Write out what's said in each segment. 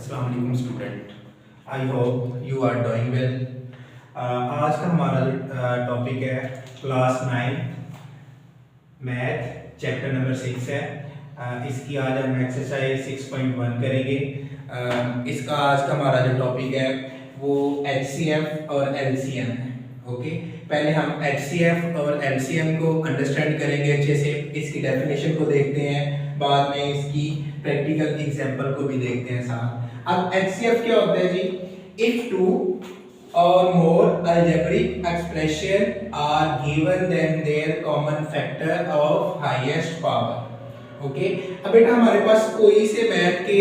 अस्सलाम वालेकुम student, I hope you are doing well. आज का हमारा टॉपिक है क्लास 9 मैथ चैप्टर नंबर 6 है। इसकी आज हम एक्सरसाइज 6.1 करेंगे। इसका आज का हमारा जो टॉपिक है वो HCF और LCM है। ओके, पहले हम HCF और LCM को अंडरस्टैंड करेंगे अच्छे से, इसकी डेफिनेशन को देखते हैं, बाद में इसकी प्रैक्टिकल एग्जांपल को भी देखते हैं साथ। अब HCF क्या होता है जी? इफ टू और मोर algebraic expression are given then their common factor of highest power। Okay, अब बेटा हमारे पास कोई से मैथ के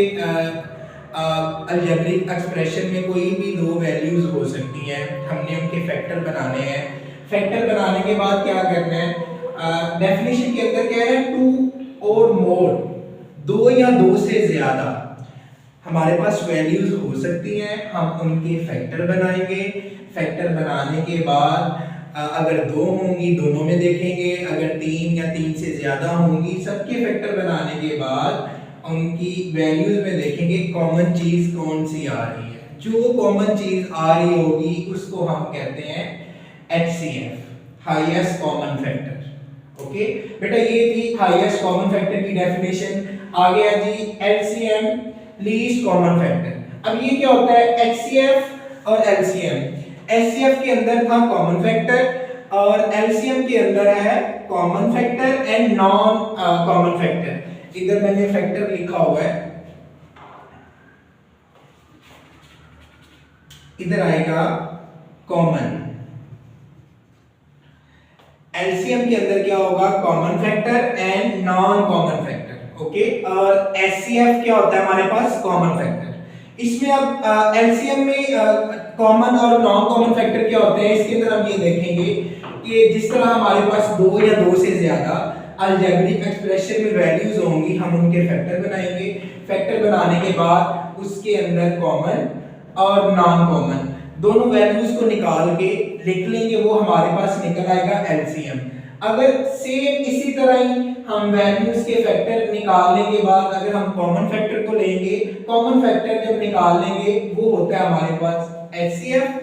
अलजेब्रिक एक्सप्रेशन में कोई भी दो वैल्यूज हो सकती हैं, हमने उनके फैक्टर बनाने हैं। फैक्टर बनाने के बाद क्या करना है? डेफिनेशन के अंदर क्या है? टू और मोर, दो या दो से ज्यादा हमारे पास वैल्यूज हो सकती हैं, हम उनके फैक्टर बनाएंगे। फैक्टर बनाने के बाद अगर दो होंगी दोनों में देखेंगे, अगर तीन या तीन से ज्यादा होंगी सबके फैक्टर बनाने के बाद उनकी वैल्यूज में देखेंगे कॉमन चीज कौन सी आ रही है। जो कॉमन चीज आ रही होगी उसको हम कहते हैं HCF, highest common factor. Okay बेटा, ये थी हाईएस्ट कॉमन फैक्टर की डेफिनेशन। आ गया जी LCM, लीस्ट कॉमन फैक्टर। अब ये क्या होता है? HCF और LCM। HCF के अंदर था कॉमन फैक्टर और LCM के अंदर है common factor and non common factor. इधर मैंने फैक्टर लिखा हुआ है, इधर आएगा कॉमन। LCM के अंदर क्या होगा? Common factor and non common factor. Okay, और HCF क्या होता है हमारे पास? Common factor. इसमें अब LCM में कॉमन और नॉन कॉमन फैक्टर क्या होते हैं, इसके अंदर हम ये देखेंगे कि जिस तरह हमारे पास दो या दो से ज्यादा अलजेब्रिक एक्सप्रेशन में वैल्यूज होंगी, हम उनके फैक्टर बनाएंगे। फैक्टर बनाने के बाद उसके अंदर कॉमन और नॉन कॉमन दोनों वैल्यूज को निकाल के लिख लेंगे, वो हमारे पास निकल आएगा LCM। अगर सेम इसी तरह ही हम वैल्यूज के फैक्टर निकालने के बाद अगर हम कॉमन फैक्टर को लेंगे, कॉमन फैक्टर जब निकाल लेंगे वो होता है हमारे पास HCF।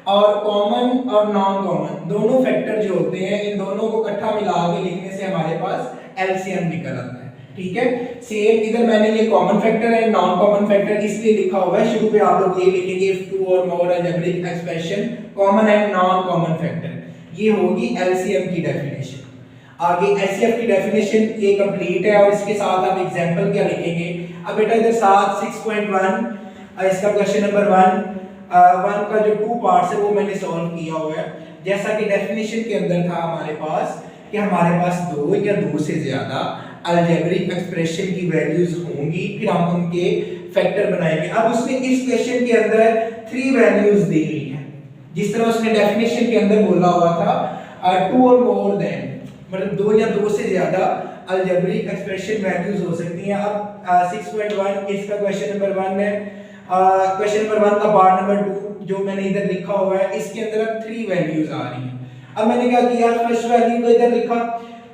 और कॉमन और नॉन कॉमन दोनों फैक्टर जो होते हैं, इन दोनों को इकट्ठा मिला के लिखने से हमारे पास LCM निकल आता है। ठीक है, सेम इधर मैंने ये कॉमन फैक्टर है नॉन कॉमन फैक्टर इसलिए लिखा हुआ है, शुरू पे आप लोग ये लिखेंगे इफ टू और more algebraic expression common and non common factor, ये होगी LCM की डेफिनेशन। आगे HCF की डेफिनेशन ये कंप्लीट है और इसके साथ आप एग्जांपल क्या लिखेंगे? अब बेटा इधर 6.1 इसका क्वेश्चन नंबर 1 का जो टू पार्ट्स है वो मैंने सॉल्व किया हुआ है। जैसा कि डेफिनेशन के अंदर था हमारे पास कि हमारे पास दो या दो से ज्यादा अलजेब्रिक एक्सप्रेशन की वैल्यूज होंगी, फिर हम उनके फैक्टर बनाएंगे। अब उसने इस क्वेश्चन के अंदर 3 वैल्यूज दी हुई है, जिस तरह उसने डेफिनेशन के अंदर बोला हुआ था टू और मोर देन, मतलब दो या दो से ज्यादा अलजेब्रिक एक्सप्रेशन वैल्यूज हो सकती हैं। अब 6.1 इसका क्वेश्चन नंबर 1 है। क्वेश्चन नंबर 1 का पार्ट नंबर 2 जो मैंने इधर लिखा हुआ है, इसके अंदर अब 3 वैल्यूज आ रही हैं। अब मैंने क्या किया? फर्स्ट वैल्यू को इधर लिखा,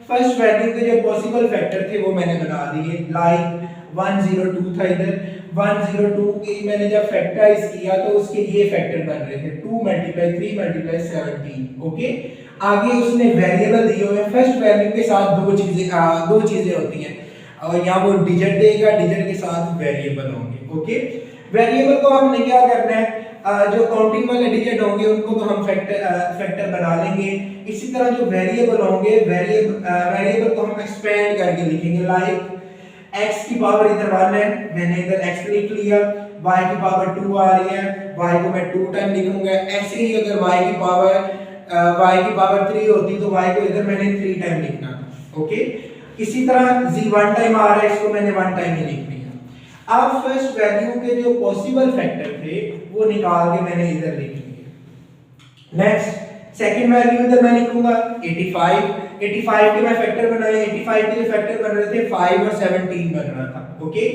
फर्स्ट वैल्यू के जो पॉसिबल फैक्टर थे वो मैंने बना दिए। लाइक 102 था, इधर 102 की मैंने जब फैक्टराइज किया तो उसके ये फैक्टर बन रहे थे 2 × 3 × 17। ओके, आगे उसने वेरिएबल दिए हुए हैं, फर्स्ट वैल्यू के साथ दो चीजें होती हैं और यहाँ वो डिजिट देगा, डिजिट के साथ वेरिएबल होंगे। ओके, वेरिएबल को हमने क्या करना है? जो काउंटिंग वाले डिजिट होंगे उनको तो हम फैक्टर बना लेंगे। इसी तरह जो वेरिएबल होंगे वेरिएबल को हम एक्सपेंड करके लिखेंगे। लाइक x की पावर इधर 1 है, मैंने इधर x लिख लिया, y की पावर 2 आ रही है, y को मैं 2 टाइम लिखूंगा। ऐसे ही अगर y की पावर 3 होती तो y को इधर मैंने 3 टाइम लिखना था। ओके, इसी तरह z 1 टाइम आ रहा है, इसको मैंने 1 टाइम ही लिख लिया। अब फर्स्ट वैल्यू के जो पॉसिबल फैक्टर थे वो निकाल के मैंने इधर लिख लिए। नेक्स्ट सेकंड वैल्यू इधर मैं लिखूंगा 85 के मैं फैक्टर बनाए, 85 के जो फैक्टर बन रहे थे 5 और 17 बन रहा था। ओके,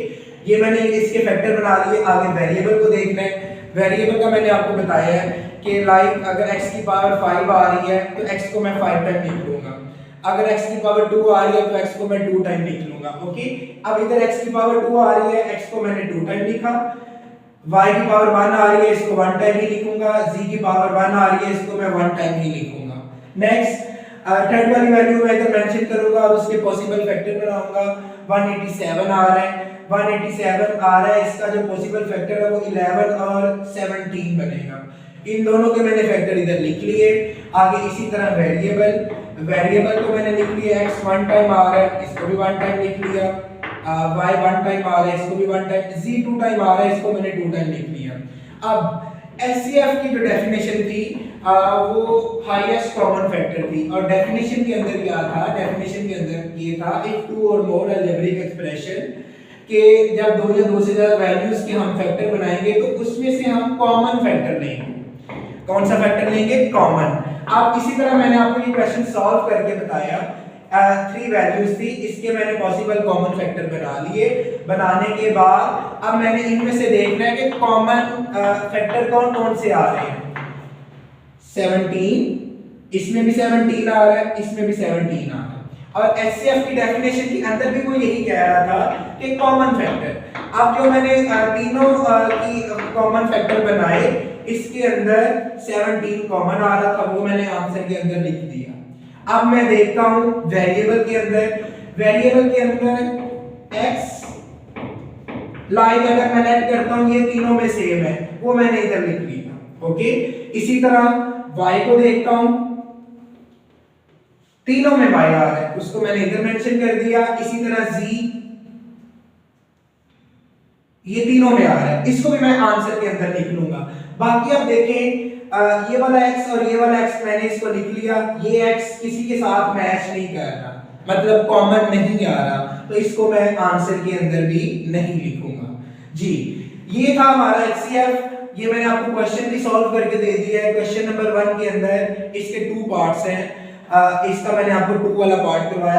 ये मैंने इसके फैक्टर बना लिए। आगे वेरिएबल को देखना है। वेरिएबल का मैंने आपको बताया है कि लाइक अगर x की पावर 5 आ रही है तो x को मैं 5 टाइम लिख लूंगा, अगर x की पावर 2 आ रही है तो x को मैं 2 टाइम लिख लूंगा। ओके, अब इधर x की पावर 2 आ रही है, x को मैंने 2 टाइम लिखा, y की पावर 1 आ रही है, इसको 1 टाइम ही लिखूंगा, z की पावर 1 आ रही है, इसको मैं 1 टाइम ही लिखूंगा। नेक्स्ट थर्ड वाली वैल्यू मैं इधर मेंशन करूंगा और उसके पॉसिबल फैक्टर बनाऊंगा। 187 आ रहा है, 187 आ रहा है, इसका जो पॉसिबल फैक्टर है वो 11 और 17 बनेगा। इन दोनों के मैंने फैक्टर इधर लिख लिए। आगे इसी तरह वेरिएबल को मैंने लिख लिया, x 1 टाइम आ रहा है, इसको भी 1 टाइम लिख लिया, y 1 टाइम आ रहा है, इसको भी 1 टाइम, z 2 टाइम आ रहा है, इसको मैंने 2 टाइम लिख लिया। अब HCF की जो डेफिनेशन थी वो हाईएस्ट कॉमन फैक्टर थी, और डेफिनेशन के अंदर क्या था, डेफिनेशन के अंदर ये था इफ टू और मोर अलजेब्रिक एक्सप्रेशन के जब दो या दो से ज्यादा वैल्यूज के हम फैक्टर बनाएंगे तो उसमें से हम कॉमन फैक्टर लेंगे। कौन सा फैक्टर लेंगे? कॉमन। अब इसी तरह मैंने आपको ये क्वेश्चन सॉल्व करके बताया, 3 वैल्यूज थी, इसके मैंने पॉसिबल कॉमन फैक्टर बना लिए। बनाने के बाद अब मैंने इनमें से देखना है कि कॉमन फैक्टर कौन कौन से आ रहे हैं। 17, इसमें भी 17 आ रहा है, इसमें भी 17 आ रहा है, और HCF की डेफिनेशन के अंदर भी वो यही कह रहा था कि कॉमन फैक्टर। अब जो मैंने तीनों की कॉमन फैक्टर बनाए, इसके अंदर 17 कॉमन आ रहा था, वो मैंने आंसर के अंदर लिख दिया। अब मैं देखता हूं वेरिएबल के अंदर x लाइन अगर मैं ऐड करता हूं ये तीनों में सेम है, वो मैंने इधर लिख लिया। ओके, इसी तरह y को देखता हूं, तीनों में y आ रहा है, उसको मैंने इधर मेंशन कर दिया। इसी तरह z ये तीनों में आ रहा है, इसको भी मैं आंसर के अंदर लिख लूंगा। बाकी अब देखें ये वाला x और ये वाला x मैंने इसको लिख लिया, ये x किसी के साथ मैच नहीं कर रहा, मतलब कॉमन नहीं आ रहा, तो इसको मैं आंसर के अंदर भी नहीं लिखूंगा। जी, ये था हमारा HCF। ये मैंने आपको क्वेश्चन भी सॉल्व करके दे दिया है। क्वेश्चन नंबर 1 के अंदर इसके 2 पार्ट्स हैं, इसका मैंने आपको 2 वाला पार्ट करवाया।